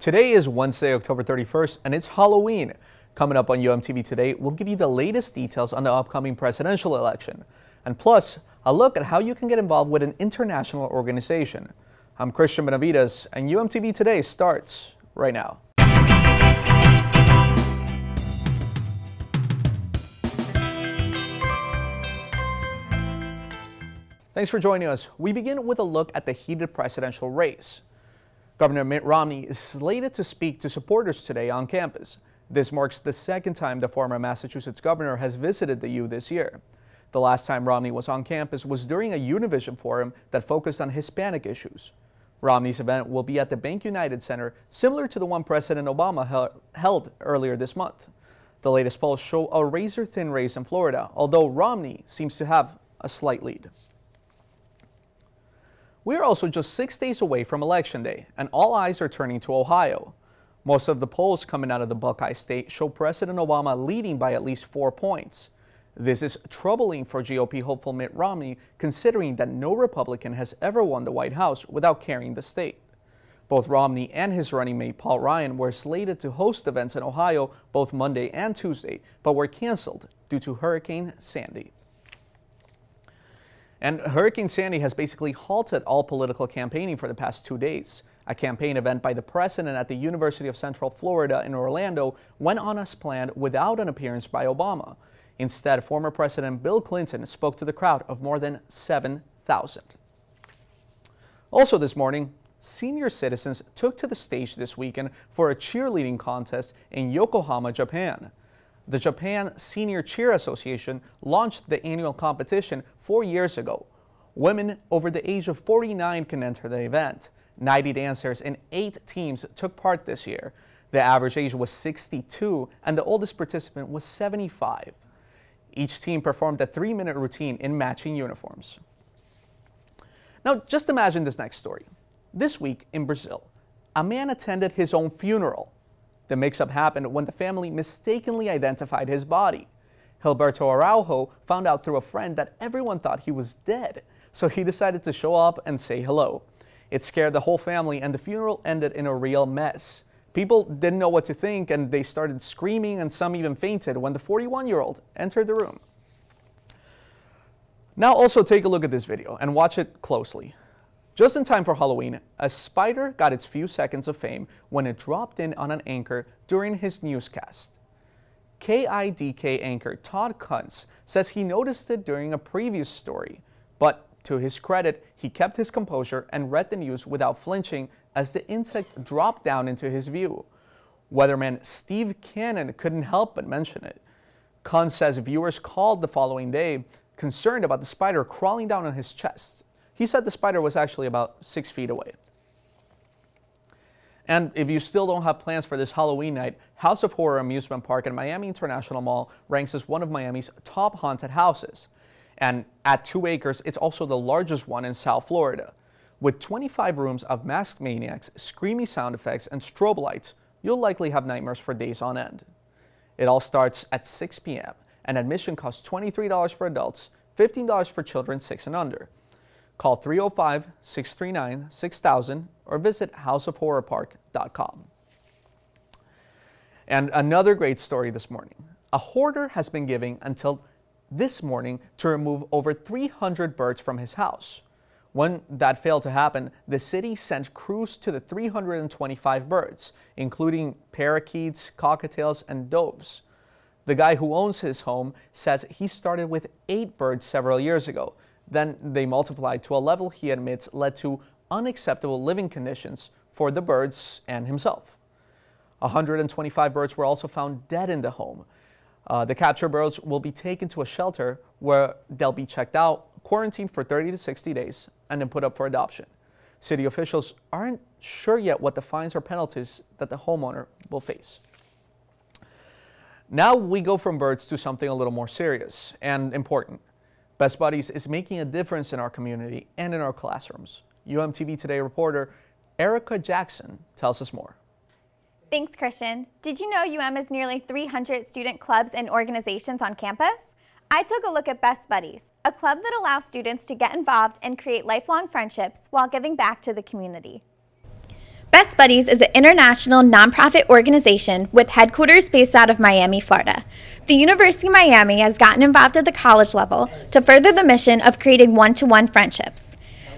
Today is Wednesday, October 31st, and it's Halloween. Coming up on UMTV today, we'll give you the latest details on the upcoming presidential election, and plus, a look at how you can get involved with an international organization. I'm Cristian Benavides, and UMTV Today starts right now. Thanks for joining us. We begin with a look at the heated presidential race. Governor Mitt Romney is slated to speak to supporters today on campus. This marks the second time the former Massachusetts governor has visited the U this year. The last time Romney was on campus was during a Univision forum that focused on Hispanic issues. Romney's event will be at the Bank United Center, similar to the one President Obama held earlier this month. The latest polls show a razor-thin race in Florida, although Romney seems to have a slight lead. We are also just 6 days away from Election Day, and all eyes are turning to Ohio. Most of the polls coming out of the Buckeye State show President Obama leading by at least 4 points. This is troubling for GOP hopeful Mitt Romney, considering that no Republican has ever won the White House without carrying the state. Both Romney and his running mate Paul Ryan were slated to host events in Ohio both Monday and Tuesday, but were canceled due to Hurricane Sandy. And Hurricane Sandy has basically halted all political campaigning for the past 2 days. A campaign event by the president at the University of Central Florida in Orlando went on as planned without an appearance by Obama. Instead, former President Bill Clinton spoke to the crowd of more than 7,000. Also this morning, senior citizens took to the stage this weekend for a cheerleading contest in Yokohama, Japan. The Japan Senior Cheer Association launched the annual competition 4 years ago. Women over the age of 49 can enter the event. 90 dancers in 8 teams took part this year. The average age was 62 and the oldest participant was 75. Each team performed a 3-minute routine in matching uniforms. Now just imagine this next story. This week in Brazil, a man attended his own funeral. The mix-up happened when the family mistakenly identified his body. Gilberto Araujo found out through a friend that everyone thought he was dead, so he decided to show up and say hello. It scared the whole family and the funeral ended in a real mess. People didn't know what to think and they started screaming and some even fainted when the 41-year-old entered the room. Now also take a look at this video and watch it closely. Just in time for Halloween, a spider got its few seconds of fame when it dropped in on an anchor during his newscast. KIDK anchor Todd Kuntz says he noticed it during a previous story, but to his credit, he kept his composure and read the news without flinching as the insect dropped down into his view. Weatherman Steve Cannon couldn't help but mention it. Kuntz says viewers called the following day, concerned about the spider crawling down on his chest. He said the spider was actually about 6 feet away. And if you still don't have plans for this Halloween night, House of Horror Amusement Park at Miami International Mall ranks as one of Miami's top haunted houses. And at 2 acres, it's also the largest one in South Florida. With 25 rooms of masked maniacs, screamy sound effects, and strobe lights, you'll likely have nightmares for days on end. It all starts at 6 p.m. and admission costs $23 for adults, $15 for children 6 and under. Call 305-639-6000 or visit houseofhorrorpark.com. And another great story this morning. A hoarder has been given until this morning to remove over 300 birds from his house. When that failed to happen, the city sent crews to the 325 birds, including parakeets, cockatiels, and doves. The guy who owns his home says he started with 8 birds several years ago. Then they multiplied to a level he admits led to unacceptable living conditions for the birds and himself. 125 birds were also found dead in the home. The captured birds will be taken to a shelter where they'll be checked out, quarantined for 30 to 60 days, and then put up for adoption. City officials aren't sure yet what the fines or penalties that the homeowner will face. Now we go from birds to something a little more serious and important. Best Buddies is making a difference in our community and in our classrooms. UMTV Today reporter Erika Jackson tells us more. Thanks, Christian. Did you know UM has nearly 300 student clubs and organizations on campus? I took a look at Best Buddies, a club that allows students to get involved and create lifelong friendships while giving back to the community. Best Buddies is an international nonprofit organization with headquarters based out of Miami, Florida. The University of Miami has gotten involved at the college level to further the mission of creating one-to-one friendships.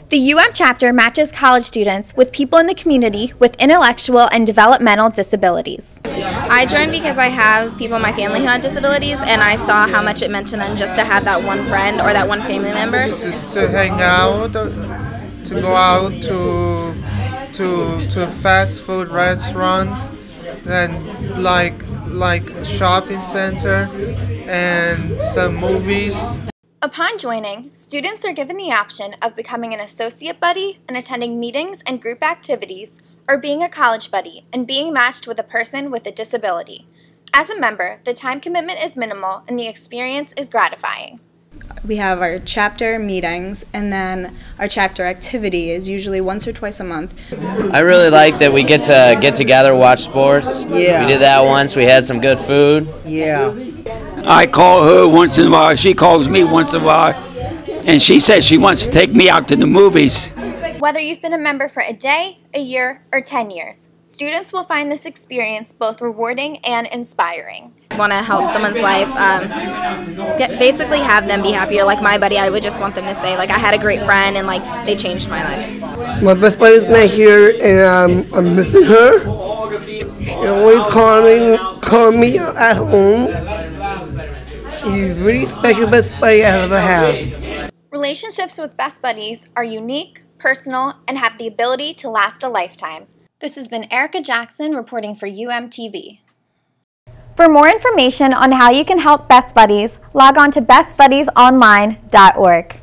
The UM chapter matches college students with people in the community with intellectual and developmental disabilities. I joined because I have people in my family who had disabilities, and I saw how much it meant to them just to have that one friend or that one family member. Just to hang out, to go out to fast food restaurants, and like shopping center and some movies. Upon joining, students are given the option of becoming an associate buddy and attending meetings and group activities, or being a college buddy and being matched with a person with a disability. As a member, the time commitment is minimal and the experience is gratifying. We have our chapter meetings, and then our chapter activity is usually once or twice a month. I really like that we get together, watch sports. Yeah. We did that once. We had some good food. Yeah. I call her once in a while. She calls me once in a while. And she says she wants to take me out to the movies. Whether you've been a member for a day, a year, or 10 years, students will find this experience both rewarding and inspiring. I want to help someone's life, basically have them be happier. Like my buddy, I would just want them to say, like, I had a great friend and like they changed my life. My best buddy's not here, and I'm missing her. She always calling me at home. She's really special best buddy I ever have. Relationships with best buddies are unique, personal, and have the ability to last a lifetime. This has been Erika Jackson reporting for UMTV. For more information on how you can help Best Buddies, log on to bestbuddiesonline.org.